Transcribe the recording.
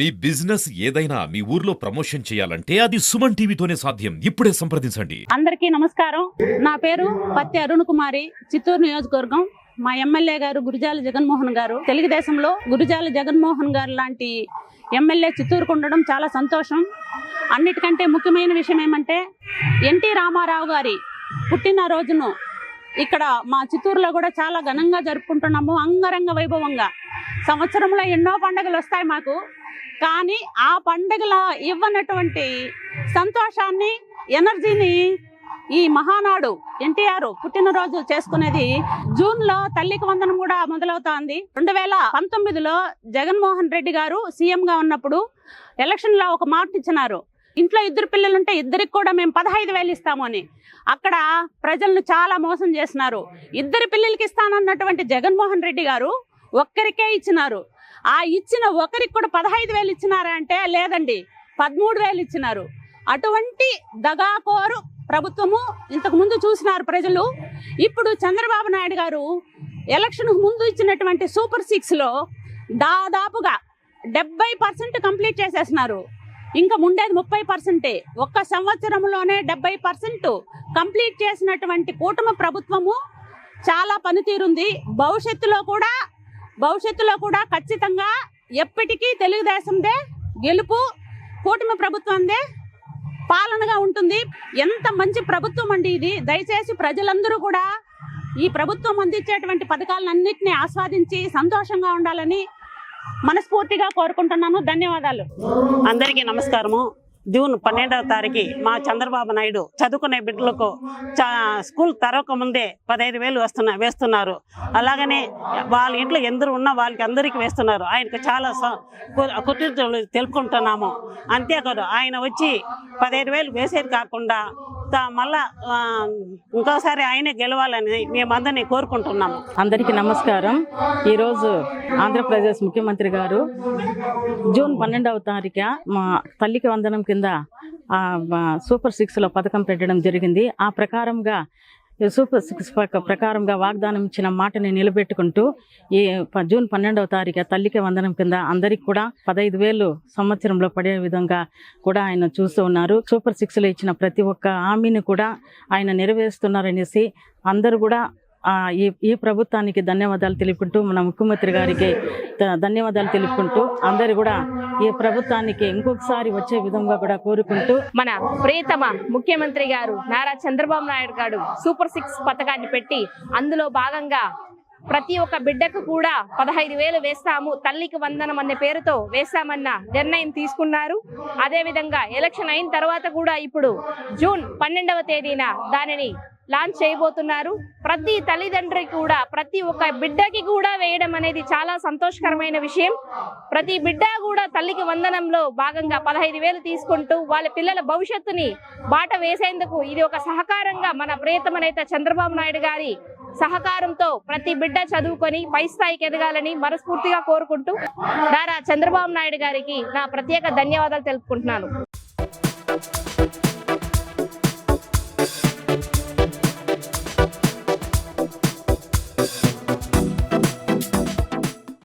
మీ business ఏదైనా మీ ఊర్లో promotion చేయాలంటే అది సుమన్ టీవీతోనే సాధ్యం. ఇప్పుడే సంప్రదించండి. అందరికీ నమస్కారం. నా పేరు పత్తి అరుణ్ కుమారి, చిత్తూరు నియోజకవర్గం. మా ఎమ్మెల్యే గారు గురిజాల జగన్మోహన్ గారు. తెలుగుదేశంలో గురిజాల జగన్మోహన్ గారు లాంటి ఎమ్మెల్యే చిత్తూరుకు ఉండడం చాలా సంతోషం. అన్నిటికంటే ముఖ్యమైన విషయం ఏమంటే ఎన్టీ రామారావు గారి పుట్టినరోజును ఇక్కడ మా చిత్తూరులో కూడా చాలా ఘనంగా జరుపుకుంటున్నాము, అంగరంగ వైభవంగా. సంవత్సరంలో ఎన్నో పండుగలు వస్తాయి మాకు, కానీ ఆ పండుగల ఇవ్వనటువంటి సంతోషాన్ని, ఎనర్జీని ఈ మహానాడు ఎన్టీఆర్ పుట్టినరోజు చేసుకునేది జూన్లో తల్లికి వందనం కూడా మొదలవుతోంది. 2019లో జగన్మోహన్ రెడ్డి గారు సీఎంగా ఉన్నప్పుడు ఎలక్షన్లో ఒక మాట ఇచ్చినారు, ఇంట్లో 2 పిల్లలుంటే 2కి కూడా మేము 15,000 ఇస్తాము అని. అక్కడ ప్రజలను చాలా మోసం చేసినారు. 2 పిల్లలకి ఇస్తానన్నటువంటి జగన్మోహన్ రెడ్డి గారు ఒక్కరికే ఇచ్చినారు. ఆ ఇచ్చిన ఒకరికి కూడా 15,000 ఇచ్చినారా అంటే లేదండి, 13,000 ఇచ్చినారు. అటువంటి దగాకోరు ప్రభుత్వము ఇంతకు ముందు చూసినారు ప్రజలు. ఇప్పుడు చంద్రబాబు నాయుడు గారు ఎలక్షన్ ముందు ఇచ్చినటువంటి సూపర్ 6లో దాదాపుగా 70% కంప్లీట్ చేసేసినారు. ఇంకా ఉండేది 30%. ఒక్క సంవత్సరంలోనే 70% కంప్లీట్ చేసినటువంటి కూటమి ప్రభుత్వము చాలా పనితీరుంది. భవిష్యత్తులో కూడా ఖచ్చితంగా ఎప్పటికీ తెలుగుదేశందే గెలుపు, కూటమి ప్రభుత్వందే పాలనగా ఉంటుంది. ఎంత మంచి ప్రభుత్వం అండి ఇది. దయచేసి ప్రజలందరూ కూడా ఈ ప్రభుత్వం అందించేటువంటి పథకాలన్నింటినీ ఆస్వాదించి సంతోషంగా ఉండాలని మనస్ఫూర్తిగా కోరుకుంటున్నాను. ధన్యవాదాలు. అందరికీ నమస్కారము. జూన్ 12వ తారీఖు మా చంద్రబాబు నాయుడు చదువుకునే బిడ్డలకు స్కూల్ తెరవక ముందే 15,000 వేస్తున్నారు. అలాగనే వాళ్ళ ఇంట్లో ఎందరు ఉన్నా వాళ్ళకి అందరికీ వేస్తున్నారు. ఆయనకు చాలా కృతజ్ఞతలు తెలుపుకుంటున్నాము. అంతేకాదు ఆయన వచ్చి 15,000 వేసేది కాకుండా మళ్ళా ఇంకోసారి ఆయనే గెలవాలని మేమందరినీ కోరుకుంటున్నాము. అందరికీ నమస్కారం. ఈరోజు ఆంధ్రప్రదేశ్ ముఖ్యమంత్రి గారు జూన్ 12వ తారీఖు మా తల్లికి వందనం కింద సూపర్ 6లో పథకం పెట్టడం జరిగింది. ఆ ప్రకారంగా సూపర్ 6 ప్రకారంగా వాగ్దానం ఇచ్చిన మాటని నిలబెట్టుకుంటూ ఈ జూన్ 12వ తారీఖు తల్లికి వందనం కింద అందరికి కూడా 15,000 సంవత్సరంలో పడే విధంగా కూడా ఆయన చూస్తూ ఉన్నారు. సూపర్ 6లో ఇచ్చిన ప్రతి ఒక్క హామీని కూడా ఆయన నెరవేరుస్తున్నారనేసి అందరూ కూడా ఈ ప్రభుత్వానికి ధన్యవాదాలు తెలుపుకుంటూ, మన ముఖ్యమంత్రి గారికి ధన్యవాదాలు తెలుపుకుంటూ అందరు కూడా ఈ ప్రభుత్వానికి ఇంకొకసారి వచ్చే విధంగా కూడా కోరుకుంటూ, మన ప్రియతమ ముఖ్యమంత్రి గారు నారా చంద్రబాబు నాయుడు గారు సూపర్ 6 పథకాన్ని పెట్టి అందులో భాగంగా ప్రతి ఒక్క బిడ్డకు కూడా 15,000 వేస్తాము, తల్లికి వందనం అనే పేరుతో వేస్తామన్న నిర్ణయం తీసుకున్నారు. అదేవిధంగా ఎలక్షన్ అయిన తర్వాత కూడా ఇప్పుడు జూన్ 12వ తేదీన దానిని లాంచ్ చేయబోతున్నారు. ప్రతి తల్లిదండ్రికి కూడా ప్రతి ఒక్క బిడ్డకి కూడా వేయడం అనేది చాలా సంతోషకరమైన విషయం. ప్రతి బిడ్డ కూడా తల్లికి వందనంలో భాగంగా 15,000 తీసుకుంటూ వాళ్ళ పిల్లల భవిష్యత్తుని బాట వేసేందుకు ఇది ఒక సహకారంగా మన ప్రియతమ నేత చంద్రబాబు నాయుడు గారి సహకారంతో ప్రతి బిడ్డ చదువుకొని పై స్థాయికి ఎదగాలని మనస్ఫూర్తిగా కోరుకుంటూ నారా చంద్రబాబు నాయుడు గారికి నా ప్రత్యేక ధన్యవాదాలు తెలుపుకుంటున్నాను.